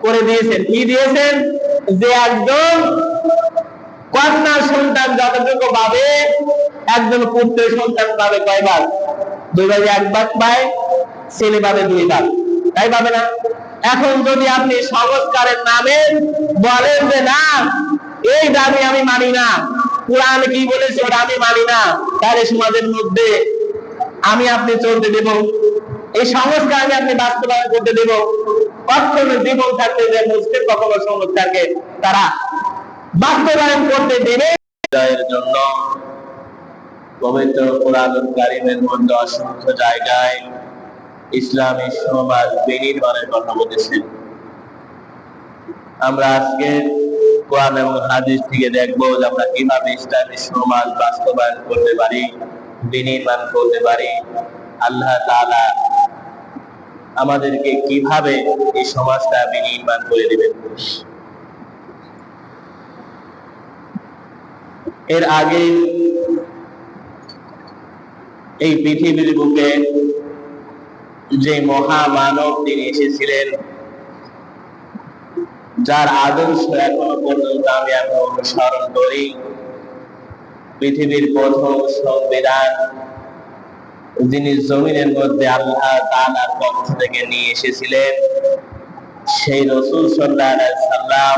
করে দিয়েছেন। কি দিয়েছেন? যে একজন কন্যা সন্তান যতটুকু পাবে, একজন পুত্র সন্তান পাবে কয় ভাগ? 2 ভাগে 1 ভাগ পায়, ছেলে পাবে 2 ভাগ, তাই পাবে না? এখন যদি আপনি সংস্কারের নামে বলেন যে না, এই দাবি আমি মানি না, কোরআন কি বলেছে ওটা আমি মানি না, তাহলে সমাজের মধ্যে আপনি চলতে দেব? এই সংস্কার আপনি বাস্তবায়ন করতে দেব? কখনো জীবন থাকতে যে মুসলিম কখনো সংস্কারকে তারা বাস্তবায়ন করতে দেবে? এর জন্য পবিত্র কোরআনুল কারীমের মধ্যে অসংখ্য জায়গায় ইসলামী সমাজ বিনির্মাণের কথা বলেছেন। আমরা আজকে কোরআন এবং হাদিস থেকে দেখবো যে আমরা কিভাবে ইসলামী সমাজ বাস্তবায়ন করতে পারি, বিনির্মাণ করতে পারি। আল্লাহ তাআলা আমাদেরকে কিভাবে এই সমাজটা বিনির্মাণ করে দিবেন। এর আগে এই পৃথিবীর বুকে যে মহামানব তিনি এসেছিলেন, যার আদর্শ এখনো পর্যন্ত আমি অনুসরণ করি, পৃথিবীর প্রথম সংবিধান যিনি জমিনের মধ্যে আল্লাহ তাআলার পক্ষ থেকে নিয়ে এসেছিলেন, সেই রাসূল সাল্লাল্লাহু আলাইহি সাল্লাম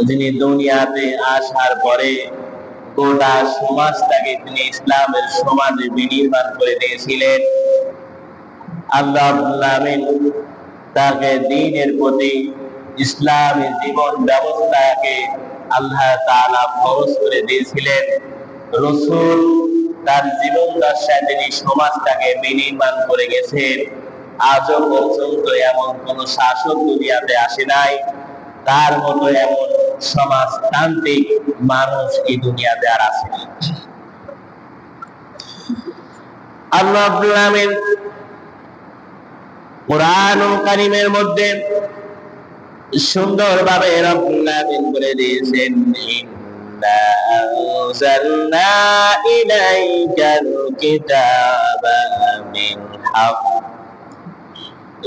যিনি দুনিয়াতে আসার পরে গোটা সমাজটাকে তিনি ইসলামের সমাজে বিনির্মাণ করে দিয়েছিলেন। আল্লাহ রাব্বুল আলামিন তাকে দ্বীনের প্রতি ইসলামী জীবন ব্যবস্থাকে আল্লাহ তাআলা ফরজ করে দিয়েছিলেন। রাসূল তার জীবন দশায় তিনি সমাজটাকে বিনির্মাণ করে গেছেন। আজও পর্যন্ত এমন কোন শাসক দুনিয়াতে আসে নাই, তার মতো এমন সমাজতান্ত্রিক মানুষ এই দুনিয়াতে আর আছে না। আল্লাহ রাব্বুল আলামিন কোরআনুল কারীমের মধ্যে সুন্দরভাবে রব্বুল আলামিন বলে দিয়েছেন, ইন্না আনজালনা ইলাইকাল কিতাবা বিল হক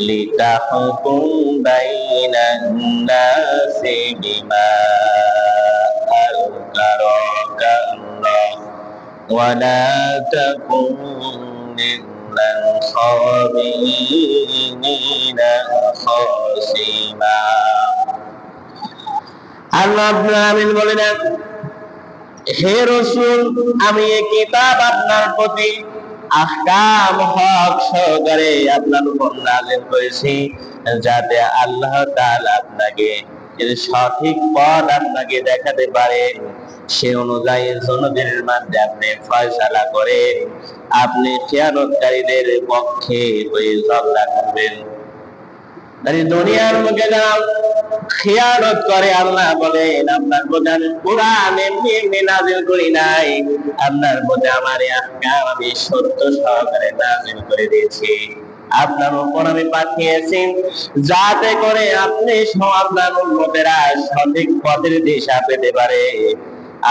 লিতাহকুম বাইনান নাসি বিমা আরকাকা আল্লাহ ওয়া লা তাকুন মিনাল খাবিরিনা খাসিমা। আল্লাহ রাব্বুল আলামিন বলেন, হে রাসূল, আমি এই কিতাব আপনার প্রতি আহকাম হক সহকারে আপনার উপর নাযিল করেছি, যাতে আল্লাহ তাআলা আপনাকে এর সঠিক পথ আপনাকে দেখাতে পারে, সে অনুযায়ী জনগণের মধ্যে আপনি ফয়সালা করে আপনি খিয়ানতকারীদের পক্ষে হয়ে ঝগড়া করবেন। দুনিয়ার মুখে যারা খিয়ানত করে, আল্লাহ বলেন আপনার প্রতি আমি কোরআন এমনি এমনি নাযিল করি নাই, আপনার প্রতি আমার আহকাম আমি সত্য সহকারে নাযিল করে দিয়েছি, আপনার উপর আমি পাঠিয়েছি, যাতে করে আপনি আপনার উম্মতেরা সঠিক পথের দিশা পেতে পারে।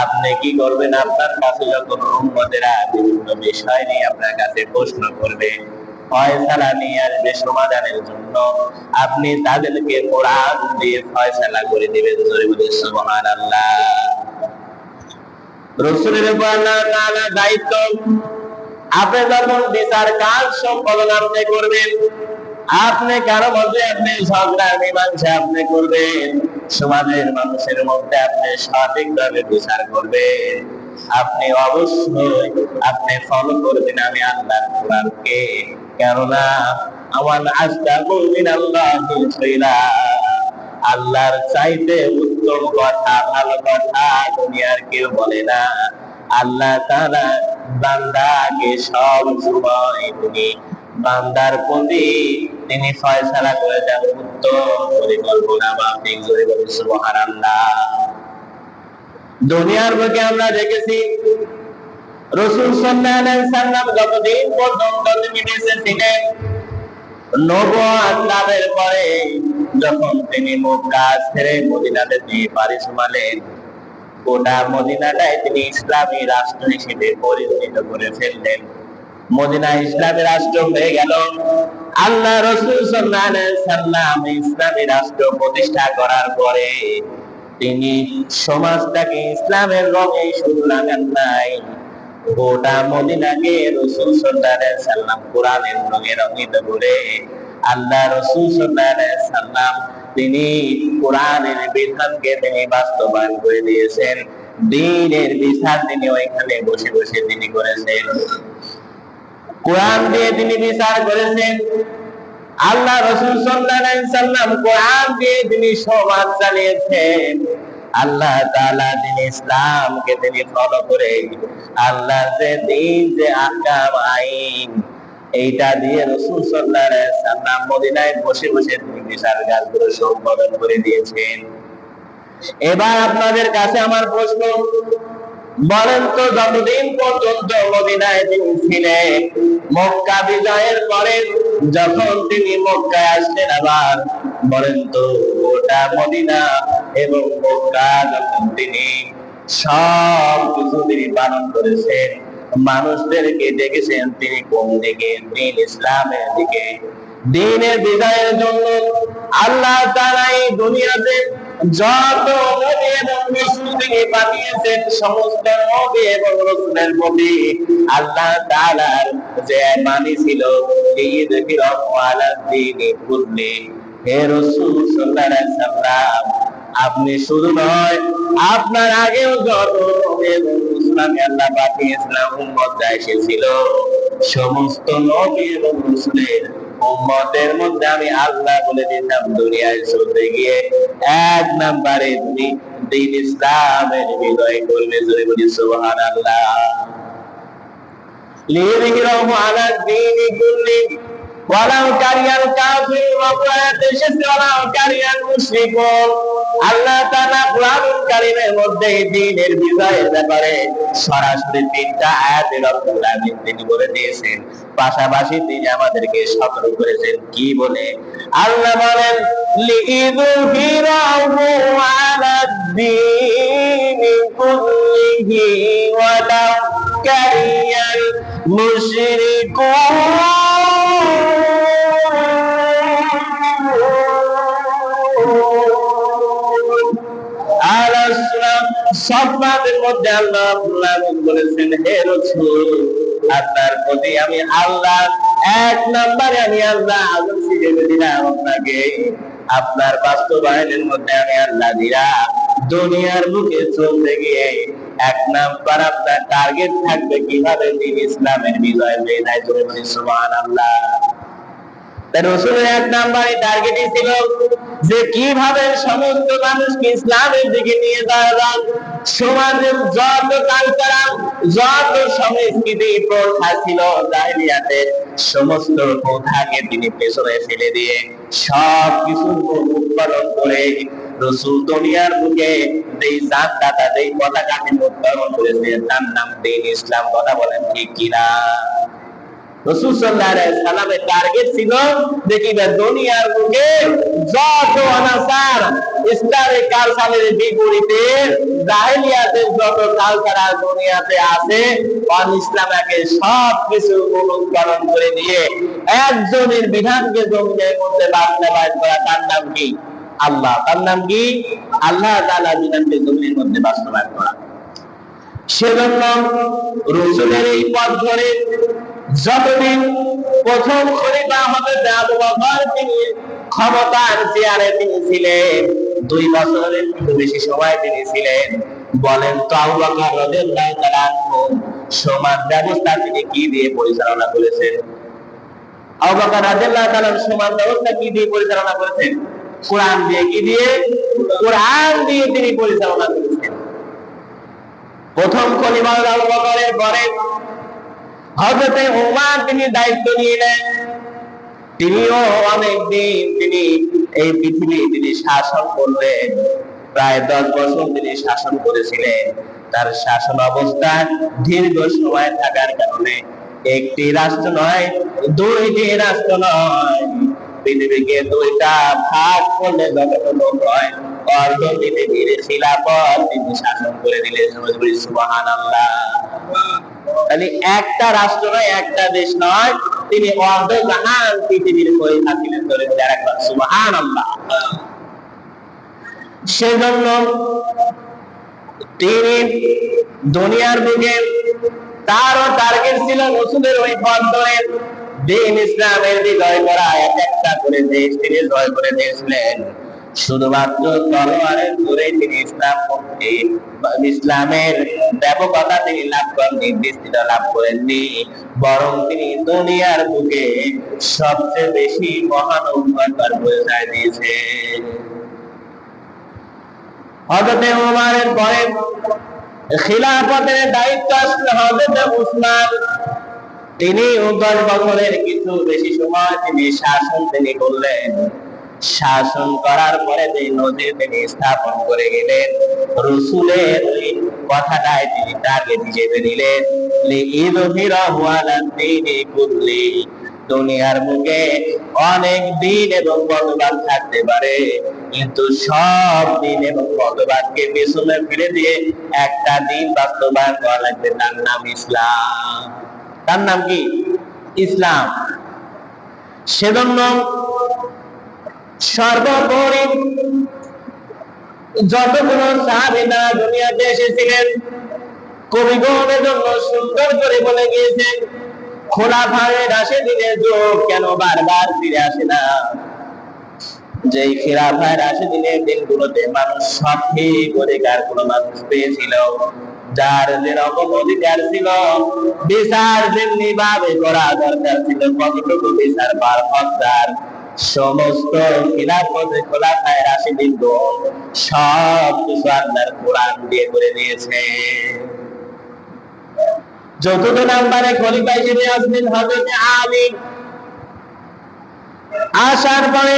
আপনি কি করবেন? আপনার কাছে যখন উম্মতেরা বিভিন্ন বিষয় নিয়ে আপনার কাছে প্রশ্ন করবে, ফয়সালা নিয়ে আসবে সমাধানের জন্য, আপনি তাদেরকে কোরআন দিয়ে ফয়সালা করে দিবেন। জোরে বলি সুবহানাল্লাহ। রাসূলের উপর আল্লাহ তাআলার দায়িত্ব, আপনি যখন বিচার কাজ সম্পাদন আপনি করবেন, আপনি কারো মধ্যে আপনি ঝগড়া মীমাংসা আপনি করবেন, সমাজের মানুষের মধ্যে আপনি সঠিকভাবে বিচার করবেন, আপনি অবশ্যই আপনি ফলো করবেন আমি আল্লাহর কোরআনকে। কেননা আমার আস্তাগু মিনাল্লাহি খায়রা, আল্লাহর চাইতে উত্তম কথা, ভালো কথা দুনিয়ার কেউ বলে না। আল্লাহ তাআলা বান্দাকে সব সময় তিনি বান্দার প্রতি তিনি ফয়সালা করে দেন উত্তম পরিকল্পনা মাফিক। জোরে বলি সুবহানাল্লাহ। দুনিয়ার বুকে আমরা দেখেছি রাসূল সাল্লাল্লাহু আলাইহি সাল্লাম যতদিন পর্যন্ত তিনি বেঁচে ছিলেন, নবুয়ত লাভের পরে যখন তিনি মক্কা ছেড়ে মদিনাতে গিয়ে পাড়ি জমালেন, গোটা মদিনাটাই তিনি ইসলামী রাষ্ট্র হিসেবে পরিণত করে ফেললেন। মদিনা ইসলামের রাষ্ট্র হয়ে গেল। আল্লাহ রাসূল সাল্লাল্লাহু আলাইহি সাল্লাম ইসলামী রাষ্ট্র প্রতিষ্ঠা করার পরে তিনি সমাজটাকে ইসলামের রঙে শুধু লাগান নাই, গোটা মদিনাকে রাসূল সাল্লাল্লাহু আলাইহি সাল্লাম কোরআনের রঙে রঙিত করে আল্লাহ রাসূল সাল্লাল্লাহু আলাইহি সাল্লাম তিনি কোরআনের বিধানকে তিনি বাস্তবায়ন করে দিয়েছেন। দ্বীনের বিচার তিনি ওইখানে বসে বসে তিনি করেছেন। কোরআন দিয়ে তিনি বিচার করেছেন। আল্লাহ রাসূল সাল্লাল্লাহু আলাইহি সাল্লাম কোরআন দিয়ে তিনি সমাজ চালিয়েছেন। আল্লাহ তাআলা দিন ইসলামকে তিনি ফলো করে আল্লাহ যে দিন, যে আহকাম, আইন, এইটা দিয়ে রাসূল সাল্লাল্লাহু আলাইহি সাল্লাম মদিনায় বসে বসে তিনি বিচার কাজগুলো সম্পাদন করে দিয়েছেন। এবার আপনাদের কাছে আমার প্রশ্ন, বলেন তো যতদিন পর্যন্ত মদিনায় তিনি ছিলেন, মক্কা বিজয়ের পরে যখন তিনি মক্কায় আসলেন, আবার বলেন তো গোটা মদিনা এবং মক্কা যখন তিনি সব কিছু তিনি পালন করেছেন, মানুষদেরকে ডেকেছেন তিনি কোন দিকে? দিন ইসলামের দিকে। দিনের বিজয়ের জন্য আল্লাহ তাআলা এই দুনিয়াতে যত নবী এবং রাসূল তিনি পাঠিয়েছেন, সমস্ত নবী এবং রাসূলের প্রতি আল্লাহ তাআলার যে বাণী ছিল, লিইয়ুযহিরাহু আলা দ্বীনি কুল্লি। হে রাসূল সাল্লাল্লাহু আলাইহি সাল্লাম, আপনি শুধু নয়, আপনার আগেও যত নবী এবং রাসূল আল্লাহ পাঠিয়েছিলেন, উম্মতরা এসেছিল, সমস্ত নবী এবং রাসূলের উম্মতের মধ্যে আমি আল্লাহ বলে দিতাম দুনিয়ায় চলতে গিয়ে এক নম্বরে তুমি দিন ইসলামের বিজয় করবে। জোরে বলি সুবহানাল্লাহ। লিইয়ুযহিরাহু আলা দ্বীনি কুল্লি ওয়ালাউ কারিহাল কাফিরুন, ওয়া কুরআনে এসেছে ওয়ালাউ কারিহাল মুশরিকুন। আল্লাহ তাআলা কুরআনুল কারীমের মধ্যে দ্বীনের বিজয়ের ব্যাপারে সরাসরি তিনটা আয়াতে রব্বুল আলামিন তিনি বলে দিয়েছেন। পাশাপাশি তিনি আমাদেরকে সতর্ক করেছেন কি বলে? আল্লাহ বলেন, লিইয়ুযহিরাহু আলা দ্বীনি কুল্লিহি ওয়ালাউ কারিহাল মুশরিকুন। সফাতের মধ্যে আল্লাহ বলেছেন, হে রাসূল, আপনার প্রতি আমি আল্লাহ এক নম্বরে আমি আল্লাহ আগুন শিখিয়ে দিলাম আপনাকে। আপনার বাস্তবায়নের মধ্যে আমি আল্লাহ দিলাম দুনিয়ার বুকে চলতে গিয়ে এক নাম্বার আপনার টার্গেট থাকবে কিভাবে দিন ইসলামের বিজয় হয়ে যায়। জোরে বলি সুবহানাল্লাহ। তাই রাসূলের এক নাম্বারই টার্গেটই ছিল যে কিভাবে সমস্ত মানুষকে ইসলামের দিকে নিয়ে যাওয়া যায়। সমাজের যত কালচার, যত সংস্কৃতি প্রথা ছিল জাহেলিয়াতের, সমস্ত প্রথাকে তিনি পেছনে ফেলে দিয়ে সব কিছু উৎপাদন করে রাসূল দুনিয়ার বুকে যেই জানদাতা, যেই পতাকা তিনি উত্তোলন করেছেন, তার নাম দিন ইসলাম। কথা বলেন ঠিক কিনা? রাসূল সাল্লাল্লাহু আলাইহি সাল্লামের টার্গেট ছিল যে কিবা দুনিয়ার বুকে যত অনাচার, ইসলামিক কালচারের বিপরীতে জাহেলিয়াতের যত কালচার দুনিয়াতে আছে, ইসলামকে সব কিছু অনুকরণ করে দিয়ে একজনের বিধানকে জমিনের মধ্যে বাস্তবায়ন করা। তার নাম কি? আল্লাহ। তার নাম কি? আল্লাহ তাআলা বিধানকে জমিনের মধ্যে বাস্তবায়ন করা। সেজন্য রাসূলের এই পথ ধরে যতদিন প্রথম খলিফা হযরত আবু বকর তিনি ক্ষমতার চেয়ারে তিনি ছিলেন, 2 বছরের বেশি সময় তিনি ছিলেন। বলেন তো আবু বকর রাদিয়াল্লাহু তাআলা আনহু সমাজ ব্যবস্থা তিনি কি দিয়ে পরিচালনা করেছেন? আবু বকর রাদিয়াল্লাহু তাআলা সমাজ ব্যবস্থা কি দিয়ে পরিচালনা করেছেন? কোরআন দিয়ে। কি দিয়ে? কোরআন দিয়ে তিনি পরিচালনা করেছেন। প্রথম খলিফা আবু বকরের পরে হযরতে ওমর তিনি দায়িত্ব নিলেন। তিনিও অনেকদিন তিনি এই পৃথিবী তিনি শাসন করলেন। প্রায় 10 বছর তিনি শাসন করেছিলেন। তার শাসন অবস্থা দীর্ঘ সময় থাকার কারণে একটি রাষ্ট্র নয়, 2টি রাষ্ট্র নয়, পৃথিবীকে 2টা ভাগ করলে যতটুকু হয় অর্ধ পৃথিবীর খিলাফত তিনি শাসন করে দিলেন। সুবহানাল্লাহ। তাহলে একটা রাষ্ট্র নয়, একটা দেশ নয়, তিনি অর্ধ জাহান পৃথিবীর পরিচালনা করে একবার সুবহানাল্লাহ। সেজন্য তিনি দুনিয়ার বুকে তারও টার্গেট ছিল রাসূলের ওই পথ ধরে দিন ইসলামের বিজয় করা। এক একটা করে দেশ তিনি জয় করে দিয়েছিলেন। শুধুমাত্র তলোয়ারের জোরে তিনি ইসলামের ব্যাপকতা তিনি লাভ করেননি, বিস্তৃতি লাভ করেননি, বরং তিনি দুনিয়ার বুকে সবচেয়ে বেশি মহানবতার পরিচয় দিয়েছেন। হযরত ওমরের পরে খিলাফতের দায়িত্ব আসলে হযরত উসমান। তিনি 10 বছরের কিছু বেশি সময় তিনি শাসন করলেন। শাসন করার পরে যে নজির তিনি স্থাপন করে গেলেন, রাসূলের ওই কথাটাই তিনি টার্গেট হিসেবে নিলেন, লিইযহিরাহু আলা দ্বীনি কুল্লি। দুনিয়ার বুকে অনেক দিন এবং মতবাদ থাকতে পারে, কিন্তু সব দিন এবং মতবাদকে পেছনে ফেলে দিয়ে একটা দিন বাস্তবায়ন করা লাগবে, তার নাম ইসলাম। তার নাম কি? ইসলাম। সেজন্য সর্বোপরি যতগুলো সাহাবীরা দুনিয়াতে এসেছিলেন, কবিগণের জন্য সুন্দর করে বলে গিয়েছেন, খোলাফায়ে রাশিদিনের যুগ কেন বারবার ফিরে আসে না? যে খিলাফায়ে রাশিদিনের দিনগুলোতে মানুষ সঠিক অধিকার কোনো মানুষ পেয়েছিল, যার যেরকম অধিকার ছিল, বিচার যেমনি ভাবে করা দরকার ছিল, কতটুকু বিচার পাওয়ার হকদার, সমস্ত খোলাফায়ে রাশিদিনগণ সব কিছু আল্লাহর কোরআন দিয়ে করে দিয়েছে। চতুর্থ নম্বরে খলিফা হিসেবে আসলেন হযরত আলী। আসার পরে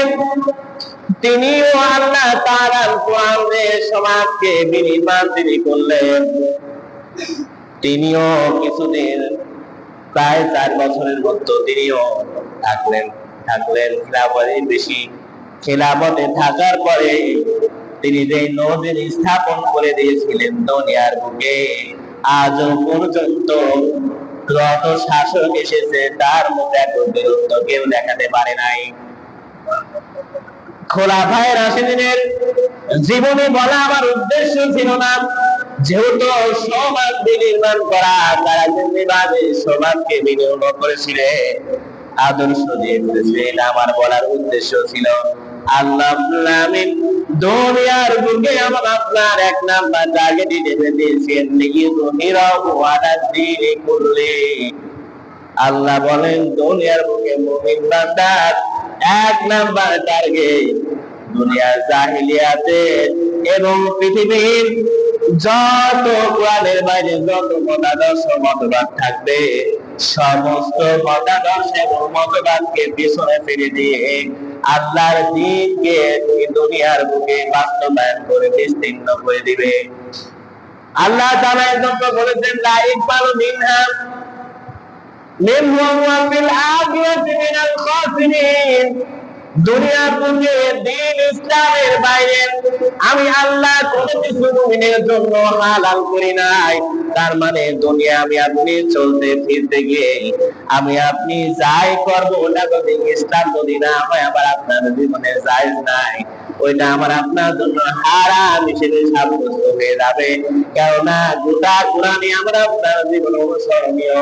তিনিও আল্লাহ তাআলার কোরআনের সমাজকে বিনির্মাণ তিনি করলেন। তিনিও কিছুদিন প্রায় 4 বছরের মতো তিনিও থাকলেন। খিলাফতে থাকার পরে তিনি যে নজির স্থাপন করে দিয়েছিলেন দুনিয়ার বুকে, আজও পর্যন্ত যত শাসক এসেছে তার মধ্যে এত বীরত্ব কেউ দেখাতে পারে নাই। খোলাফায়ে রাশিদিনের জীবনে বলা আমার উদ্দেশ্য ছিল না, যেহেতু সমাজ বিনির্মাণ করা, তারা যেভাবে সমাজকে বিনির্মাণ করেছিলেন, আদর্শ দিয়ে করেছিলেন, আমার বলার উদ্দেশ্য ছিল আল্লাহ দুনিয়ার বুকে আমার আপনার এক নাম্বার টার্গেট হিসেবে দিয়েছেন, লিইযহিরাহু আলা দ্বীনি কুল্লি। আল্লাহ বলেন দুনিয়ার বুকে মুমিন বান্দার এক নাম্বার টার্গেট দুনিয়ার জাহিলিয়াতে এবং পৃথিবীর যত কোরআনের বাইরে যত মতাদর্শ মতবাদ থাকবে, সমস্ত মতাদর্শ এবং মতবাদকে পিছনে ফেলে দিয়ে আল্লাহর দ্বীনকে দুনিয়ার বুকে বাস্তবায়ন করে বিস্তীর্ণ করে দিবে। আল্লাহ তাআলা এজন্য বলেছেন, লা ইকবালু মিনহা মিনহুম ওয়া ফিল আখিরাতি মিনাল খাসিরিন। দুনিয়ার বুকে দ্বীন ইসলামের বাইরে আমি আল্লাহ কোনো কিছু মুমিনের জন্য হালাল করি নাই। তার মানে দুনিয়া আমি আপনি চলতে ফিরতে গিয়ে আমি আপনি যাই করবো, ওটা যদি ইসলাম যদি না হয় আবার আপনার জীবনে জায়েজ নাই, ওইটা আমার আপনার জন্য হারাম হিসেবে সাব্যস্ত হয়ে যাবে। কেননা গোটা কোরআনে আমরা আপনার জীবন অনুসরণীয়।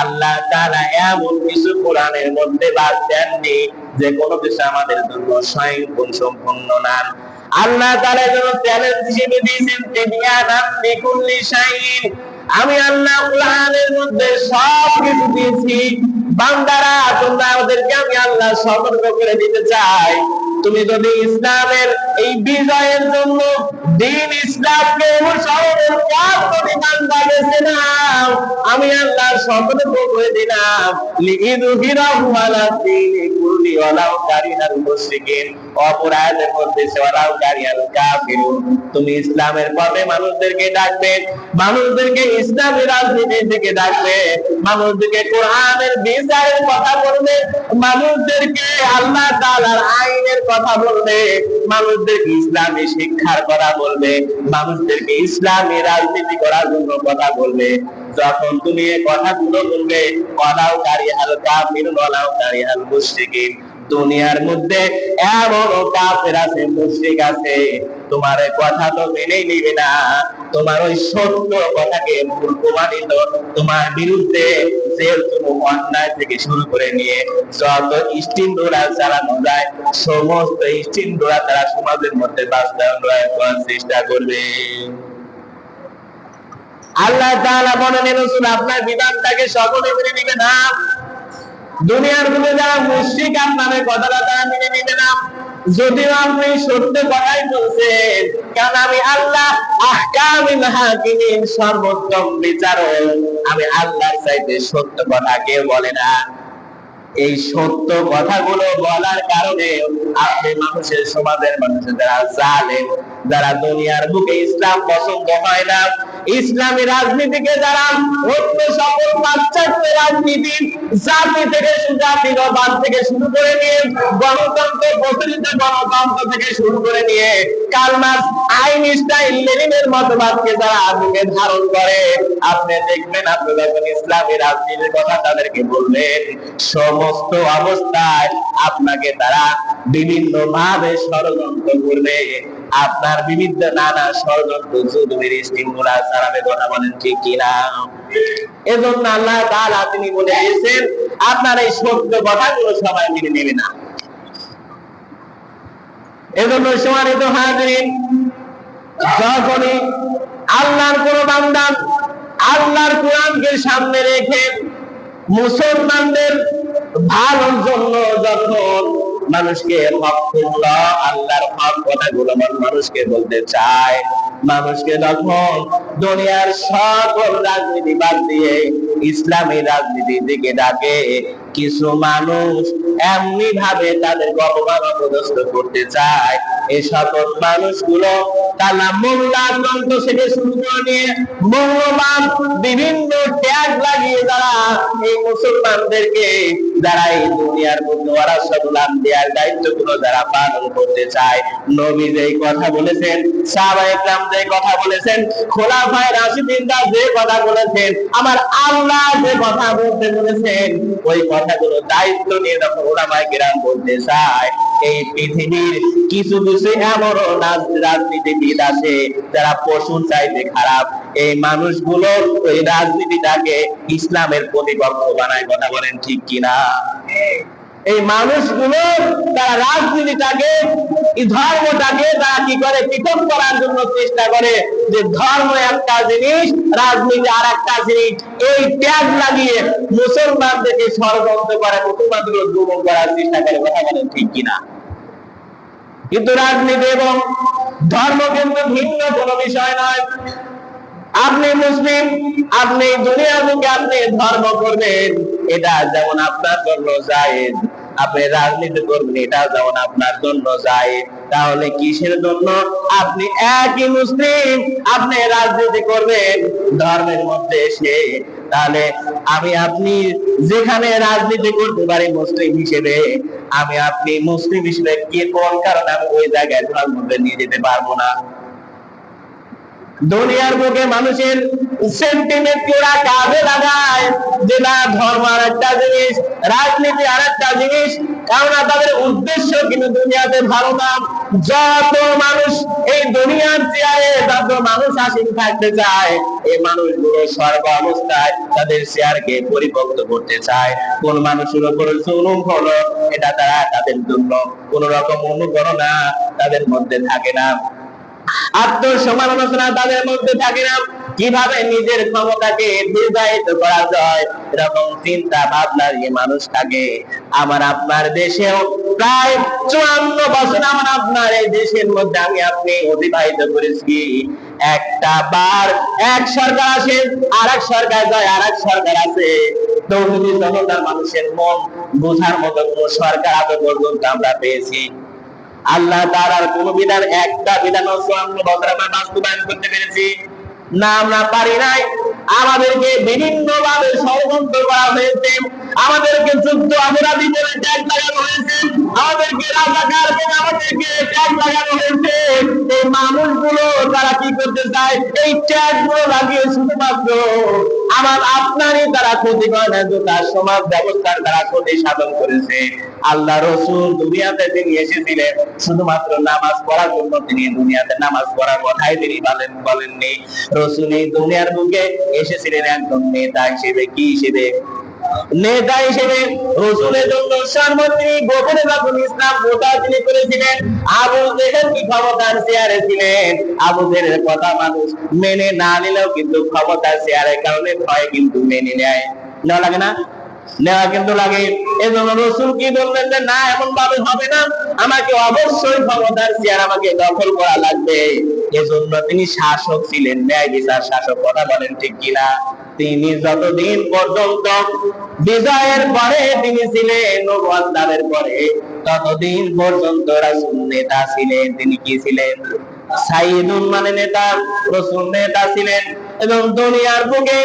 আল্লাহ তাআলা এমন কিছু কোরআনের মধ্যে বাদ দেননি যে কোনো কিছু আমাদের জন্য স্বয়ং সম্পূর্ণ না। আল্লাহ তাআলা যেন চ্যালেঞ্জ হিসেবে দিয়েছেন, তিবিয়ানান লিকুল্লি শাইইন। আমি আল্লাহ কোরআনের মধ্যে সব কিছু দিয়েছি, বান্দারা তোমরা ওদেরকে আমি আল্লাহ সতর্ক করে দিতে চাই, তুমি যদি ইসলামের এই বিজয়ের জন্য দ্বীন ইসলামকে অনুসরণের পথ যদি বান্দা বেছে নাও, আমি আল্লাহ সতর্ক করে দিলাম, লিইযহিরাহু আলা দ্বীনি কুল্লি ওয়ালাউ কারিহাল মুশরিকিন। অপরাধের মধ্যে ওয়ালাউ কারিহাল কাফিরুন। তুমি ইসলামের পথে মানুষদেরকে ডাকবে, মানুষদেরকে ইসলামের রাজনীতির দিকে ডাকবে, মানুষদেরকে কোরআনের বিচারের কথা বলবে, মানুষদেরকে আল্লাহ তাআলার আইনের কথা বলবে, মানুষদেরকে ইসলামী শিক্ষার কথা বলবে, মানুষদেরকে ইসলামী রাজনীতি করার জন্য কথা বলবে। যখন তুমি এই কথাগুলো বলবে, ওয়ালাউ কারিহাল কাফিরুন ওয়ালাউ কারিহাল মুশরিকিন, দুনিয়ার মধ্যে এমন কাফের আছে, মুশরিক আছে, তোমার কথা তো মেনেই নিবে না, তোমার ওই সত্য কথাকে ভুল প্রমাণিত, তোমার বিরুদ্ধে জেল জুলুম অন্যায় থেকে শুরু করে নিয়ে যত স্টিমরোলার চালানো যায় সমস্ত স্টিমরোলার তারা সমাজের মধ্যে বাস্তবায়ন করার চেষ্টা করবে। আল্লাহ তাআলা বলেন, রাসূল আপনার বিধানটাকে সকলে মেনে নিবে না, দুনিয়ার মধ্যে যারা মুশরিক আপনার কথাটা তারা মেনে নিবে না, যদিও আপনি সত্য কথাই বলছেন, কারণ আমি আল্লাহ আহকামুল হাকিমিন, সর্বোত্তম বিচারক, আমি আল্লাহর চাইতে সত্য কথা কেউ বলে না। এই সত্য কথাগুলো বলার কারণে আপনি মানুষের, সমাজের মানুষের যারা জালেম, যারা দুনিয়ার বুকে ইসলাম পছন্দ হয় না, ইসলামী রাজনীতিকে যারা অন্য সকল পাশ্চাত্য রাজনীতি, জাতি থেকে জাতীয়বাদ থেকে শুরু করে নিয়ে গণতন্ত্র, প্রচলিত গণতন্ত্র থেকে শুরু করে নিয়ে কার্ল মার্কস, আইনস্টাইন, লেনিনের মতবাদকে যারা আগুনে ধারণ করে, আপনি দেখবেন আপনি যখন ইসলামী রাজনীতির কথা তাদেরকে বলবেন, সমস্ত অবস্থায় আপনাকে তারা বিভিন্ন ভাবে ষড়যন্ত্র করবে, আপনার বিভিন্ন নানা ষড়যন্ত্র জুলুমের স্টিমুলাস চালাবে। কথা বলেন ঠিক কিনা? এজন্য আল্লাহ তাআলা তিনি বলে দিয়েছেন, আপনার এই সত্য কথাগুলো সবাই মেনে নেবে না। এজন্য সম্মানিত হাজিরিন, যখনই আল্লাহর কোন বান্দা আল্লাহর কোরআনকে সামনে রেখে মুসলমানদের ভালোর জন্য যখন মানুষকে হকগুলো, আল্লাহর হক কথাগুলো মানুষকে বলতে চায়, মানুষকে যখন দুনিয়ার সকল রাজনীতি বাদ দিয়ে ইসলামী রাজনীতির দিকে ডাকে, কিছু মানুষ এমনি ভাবে তাদের অপমান অপদস্থ করতে চায়, এই সকল মানুষগুলো তারা মোল্লাতন্ত্র থেকে শুরু করে নিয়ে মৌলবাদ বিভিন্ন ট্যাগ লাগিয়ে যারা এই মুসলমানদেরকে, যারা এই দুনিয়ার মধ্যে ওয়ারাসাতুল আম্বিয়ার দায়িত্বগুলো যারা পালন করতে চায়, নবী যেই কথা বলেছেন, সাহাবায়ে কেরাম যেই কথা বলেছেন, খোলাফায়ে রাশিদিনরা যে কথা বলেছেন, আমার আল্লাহ যে কথা বলতে বলেছেন, ওই কথাগুলো দায়িত্ব নিয়ে যখন উলামায়ে কেরাম বলতে চায়, এই পৃথিবীর কিছু কিছু এমন রাজনীতিবিদ আছে যারা পশুর চাইতে খারাপ, এই মানুষগুলো ওই রাজনীতিটাকে ইসলামের প্রতিপক্ষ বানায়। কথা বলেন ঠিক কিনা? এই মানুষগুলো তারা রাজনীতিটাকে, ধর্মটাকে তারা কি করে পৃথক করার জন্য চেষ্টা করে, যে ধর্ম একটা জিনিস, রাজনীতি আর একটা জিনিস, এই ট্যাগ লাগিয়ে মুসলমানদেরকে ষড়যন্ত্র করে, মুসলমানদের দমন করার চেষ্টা করে। কথা বলেন ঠিক কিনা? কিন্তু রাজনীতি এবং ধর্ম কিন্তু ভিন্ন কোনো বিষয় নয়। আপনি মুসলিম, আপনি দুনিয়া থেকে আপনি ধর্ম করবেন, এটা যেমন আপনার জন্য জায়েজ, আপনি রাজনীতি করবেন, এটা যেমন আপনার জন্য জায়েজ, তাহলে কিসের জন্য আপনি একই মুসলিম আপনি রাজনীতি করবেন ধর্মের মধ্যে এসে? তাহলে আমি আপনি যেখানে রাজনীতি করতে পারি মুসলিম হিসেবে, আমি আপনি মুসলিম হিসেবে কি কোন কারণে আমি ওই জায়গায় ধর্মকে নিয়ে যেতে পারবো না? দুনিয়ার বুকে মানুষের সেন্টিমেন্ট ওরা কাজে লাগায় যে না, ধর্ম আর একটা জিনিস, রাজনীতি আর একটা জিনিস, কারণ তাদের উদ্দেশ্য কিন্তু দুনিয়াতে ভালো না। যত মানুষ এই দুনিয়ার চেয়ারে, যত মানুষ আসীন থাকতে চায়, এই মানুষগুলো সর্ব অবস্থায় তাদের চেয়ারকে পরিপক্ত করতে চায়। কোন মানুষের উপর জুলুম হলো, এটা তারা তাদের জন্য কোন রকম অনুকরণা তাদের মধ্যে থাকে না, আত্মসমালোচনা তাদের মধ্যে থাকে না, কিভাবে নিজের ক্ষমতাকে দীর্ঘায়িত করা যায় এরকম চিন্তা ভাবনা নিয়ে মানুষ থাকে। আমার আপনার দেশেও প্রায় 54 বছর আমার আপনার এই দেশের মধ্যে আমি আপনি অতিবাহিত করেছি, একটা বার এক সরকার আসে, আর এক সরকার যায়, আর এক সরকার আছে, তৌহিদি জনতার মানুষের মন বোঝার মতো কোন সরকার আজ পর্যন্ত আমরা পেয়েছি? আল্লাহ তাআলার কোন বিধান, একটা বিধান 54 বছর আমরা বাস্তবায়ন করতে পেরেছি না? আমরা পারি নাই। আমাদেরকে বিভিন্ন ভাবে ষড়যন্ত্র করা হয়েছে, আমাদেরকে যুদ্ধ অপরাধী বলে ট্যাগ লাগানো হয়েছে, আমাদেরকে রাজাকার বলে আমাদেরকে ট্যাগ লাগানো হয়েছে। এই মানুষগুলো তারা কি করতে চায়, এই ট্যাগ গুলো লাগিয়ে শুধুমাত্র আমার আপনারই তারা ক্ষতি করে না, তার সমাজ ব্যবস্থার তারা ক্ষতি সাধন করেছে। আল্লাহ রসুল দুনিয়াতে তিনি এসেছিলেন শুধুমাত্র নামাজ পড়ার জন্য, তিনি দুনিয়াতে নামাজ পড়ার কথাই তিনি বলেননি। রসুল এই দুনিয়ার বুকে এসেছিলেন একজন নেতা হিসেবে। কি হিসেবে? নেতা হিসেবে। রসুলের জন্য সর্বত্রই গোপনে যখন ইসলাম প্রচার তিনি করেছিলেন, আবু জেহেল কি ক্ষমতার চেয়ারে ছিলেন, আবু জেহেলের কথা মানুষ মেনে না নিলেও কিন্তু ক্ষমতার চেয়ারের কারণে ভয় কিন্তু মেনে নেয়। নেওয়া লাগে না? নেওয়া কিন্তু লাগে। এজন্য রসুল কি বললেন যে না, এমন ভাবে হবে না, আমাকে অবশ্যই ক্ষমতার চেয়ার আমাকে দখল করা লাগবে। এজন্য তিনি শাসক ছিলেন, ন্যায় বিচার শাসক। কথা বলেন ঠিক কিনা? তিনি যতদিন পর্যন্ত বিজয়ের পরে তিনি ছিলেন, নবুয়ত লাভের পরে ততদিন পর্যন্ত রাসূল নেতা ছিলেন। তিনি কি ছিলেন? সাইয়্যিদুন মানে নেতা, রাসূল নেতা ছিলেন। এবং দুনিয়ার বুকে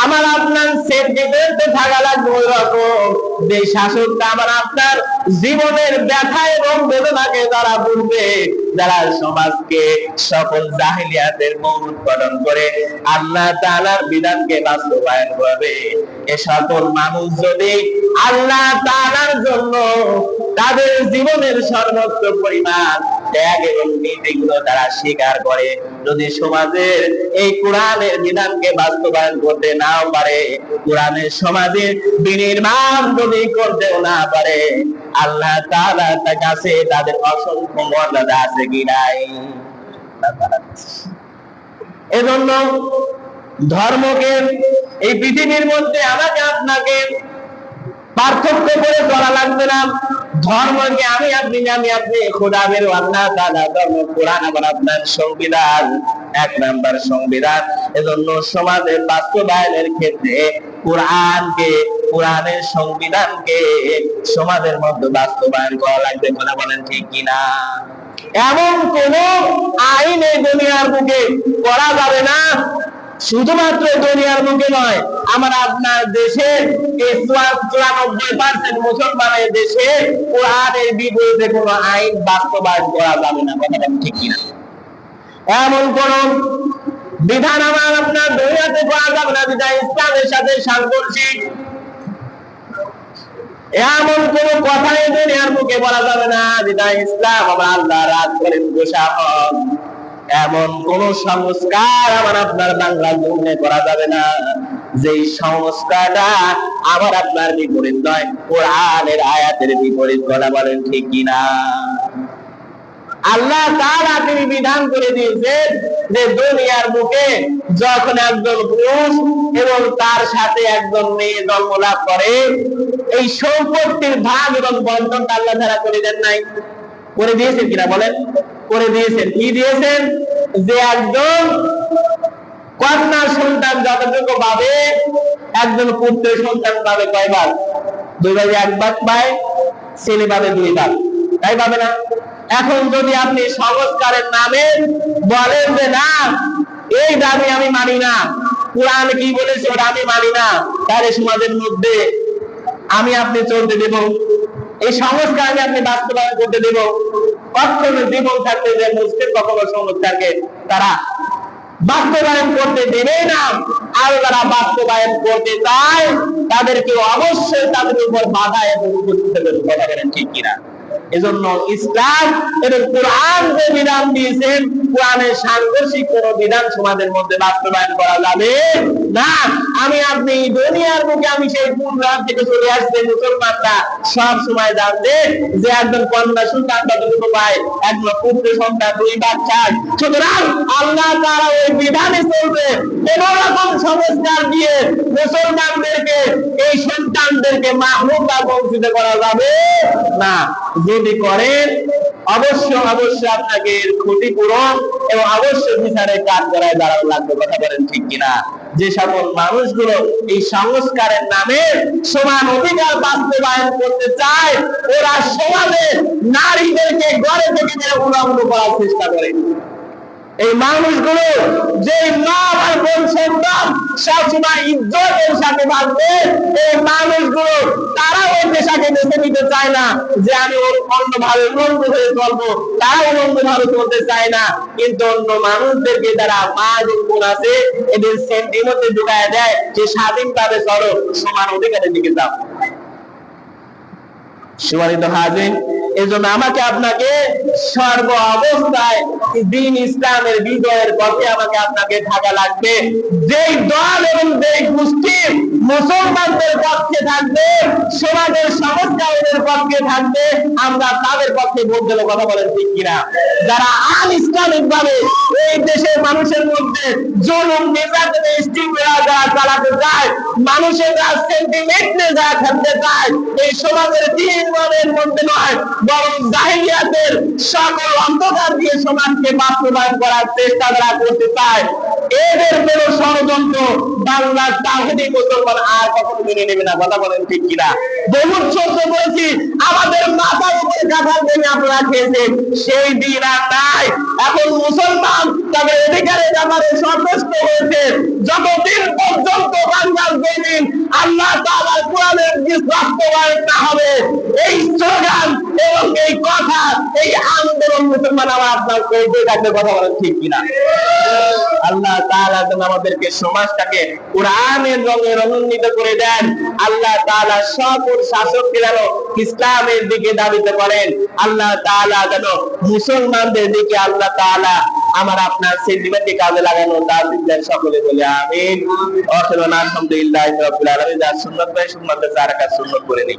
আমার আপনার সেফ ডিফেন্সে থাকা লাগবে ওই রকম যে শাসকটা আমার আপনার জীবনের ব্যথা এবং বেদনাকে যারা বুঝবে, যারা সমাজকে সকল জাহিলিয়াতের মূল উৎপাদন করে আল্লাহ তাআলার বিধানকে বাস্তবায়ন করবে, এ সকল মানুষ যদি আল্লাহ তাআলার জন্য তাদের জীবনের সর্বোচ্চ পরিমাণ ত্যাগ এবং নীতিগুলো তারা স্বীকার করে, যদি সমাজের এই কোরআনের বিধানকে বাস্তবায়ন করতে নাও পারে, কোরআনের সমাজে বিনির্মাণ যদি করতেও না পারে, আল্লাহ তাআলার কাছে তাদের অসংখ্য মর্যাদা আছে কি নাই? এজন্য ধর্মকে এই পৃথিবীর মধ্যে আমাকে আপনাকে পার্থক্য করে চলা লাগবে না। ধর্মকে আমি আপনি খোদা বের আল্লাহ তাআলা ধর্ম, কোরআন আবার আপনার সংবিধান, এক নাম্বার সংবিধান। এজন্য সমাজের বাস্তবায়নের ক্ষেত্রে কোরআনের সংবিধানকে সমাজের মধ্যে বাস্তবায়ন করা লাগবে। কথা বলেন ঠিক কিনা? এমন কোন আইন এই দুনিয়ার বুকে করা যাবে না, শুধুমাত্র দুনিয়ার মুখে নয়, আমার আপনার দেশে 94% মুসলমানের দেশে কোরআনের বিপরীতে কোন আইন বাস্তবায়ন করা যাবে না। কথাটা ঠিক কিনা? এমন কোন বিধান আমার আপনার দুনিয়াতে করা যাবে না যেটা ইসলামের সাথে সাংঘর্ষিক। এমন কোন কথাই দুনিয়ার মুখে বলা যাবে না যেটা ইসলাম আমার আল্লাহ রাজ করেন ঘোষাহন। এমন কোন সংস্কার আমার আপনার বাংলা জমিনে করা যাবে না যে সংস্কারটা আমার আপনার বিপরীত নয়, কোরআনের আয়াতের বিপরীত। কথা বলেন ঠিক কিনা? আল্লাহ তাআলা তিনি বিধান করে দিয়েছেন যে দুনিয়ার বুকে যখন একজন পুরুষ এবং তার সাথে একজন মেয়ে জন্মলাভ করে, এই সম্পত্তির ভাগ এবং বন্টন আল্লাহ তাআলা করে দেন নাই? করে দিয়েছেন কিনা বলেন? করে দিয়েছেন। কি দিয়েছেন? যে একজন কন্যা সন্তান যতটুকু পাবে, একজন পুত্র সন্তান পাবে কয় ভাগ? 2 ভাগে 1 ভাগ পায়, ছেলে পাবে 2 ভাগ। তাই পাবে না? এখন যদি আপনি সংস্কারের নামে বলেন যে না, এই দাবি আমি মানি না, কোরআন কি বলেছে ওটা আমি মানি না, তাহলে সমাজের মধ্যে আমি আপনি চলতে দেব? এই সংস্কার আপনি বাস্তবায়ন করতে দেব? কখনো জীবন থাকতে যে মুসলিম কখনো সংস্কারকে তারা বাস্তবায়ন করতে দেবে না। আর যারা বাস্তবায়ন করতে চায় তাদেরকে অবশ্যই তাদের উপর বাধা এবং উপস্থিত হবে। কথা বলেন ঠিক কিনা? এজন্য ইসলাম এবং কোরআন যে বিধান দিয়েছেন, কোরআনের সাংঘর্ষিক কোন বিধান সমাজের মধ্যে বাস্তবায়ন করা যাবে না। আমি আপনি দুনিয়ার বুকে আমি সেই পূর্বাঞ্চল থেকে চলে আসছে মুসলমানরা সব সময় জানতে যে একজন কন্যা সন্তান যতটুকু পায়, একজন পুত্র সন্তান 2 ভাগ চায়। সুতরাং আল্লাহ তাআলা ওই বিধানে চলবে। কোন রকম সংস্কার দিয়ে মুসলমানদেরকে, এই সন্তানদেরকে মাহরুম বা বঞ্চিত করা যাবে না। যদি করেন অবশ্যই আপনাকে ক্ষতিপূরণ এবং অবশ্যই বিচারে কাজ করায় দাঁড়ানো লাগবে। কথা বলেন ঠিক কিনা? যে সকল মানুষগুলো এই সংস্কারের নামে সমান অধিকার বাস্তবায়ন করতে চায়, ওরা সমাজে নারীদেরকে ঘরে থেকে উলঙ্গ করার চেষ্টা করে। এই মানুষগুলো যে মা আর বোন সন্তান সবসময় ইজ্জতের সাথে বাঁচবে, এই মানুষগুলো তারা ওই পেশাকে বেছে নিতে চায় না যে আমি অন্যভাবে উন্নত হয়ে চলবো, তারা অন্যভাবে চলতে চায় না। কিন্তু অন্য মানুষদেরকে যারা মা এবং বোন আছে এদের সেন্টির মধ্যে ঢুকায় দেয় যে স্বাধীনভাবে চলো, সমান অধিকারের দিকে যাও। সম্মানিত হাজির, এজন্য আমাকে আপনাকে সর্ব অবস্থায় দ্বীন ইসলামের বিজয়ের পথে আমাকে আপনাকে থাকা লাগবে। যেই দল এবং যেই গোষ্ঠী মুসলমানদের পক্ষে থাকবে, সমাজের সংস্কারের পক্ষে থাকবে, আমরা তাদের পক্ষে ভোট দেবো। কথা বলেন ঠিক কিনা? যারা আন ইসলামিক ভাবে এই দেশের মানুষের মধ্যে জুলুম নির্যাতন যারা চালাতে চায়, মানুষের সেন্টিমেন্টে যারা থাকতে চায়, এই সমাজের দ্বীন মনের মধ্যে নয় বরং জাহিলিয়াতের সকল অন্ধকার দিয়ে সমাজকে বাস্তবায়ন করার চেষ্টা যারা করতে চায়, এদের কোন ষড়যন্ত্র বাংলার তাওহীদি মুসলমান আর কখনো মেনে নেবে না। কথা বলেন ঠিক কিনা? বহুত সহ্য করেছি, আমাদের মাথার উপরে কাঁঠাল ভেঙে আপনারা খেয়েছেন, সেই দিন আর নাই। এখন মুসলমান তাদের অধিকারের ব্যাপারে সন্তুষ্ট হয়েছে। যতদিন পর্যন্ত বাংলার জমিন আল্লাহ তাআলার কোরআনের বাস্তবায়ন না হবে, এই স্লোগান এবং এই কথা, এই আন্দোলন মুসলমান আমার আপনার করতে থাকবে। কথা বলেন ঠিক কিনা? আল্লাহ তাআলা যেন আমাদেরকে সমাজটাকে কোরআনের রঙে রঙিত করে দেন। আল্লাহ তাআলা সকল শাসককে যেন ইসলামের দিকে ধাবিত করেন। আল্লাহ তাআলা যেন মুসলমানদের দিকে আল্লাহ তাআলা আমার আপনার সেন্টিমেন্টকে কাজে লাগানো তাওফিক দেন। সকলে বলে আমিন। আলহামদুলিল্লাহি রাব্বিল আলামিন। সুন্নাত ভাই সুন্নাতে যারা কাজ সুন্নাত করে নেই।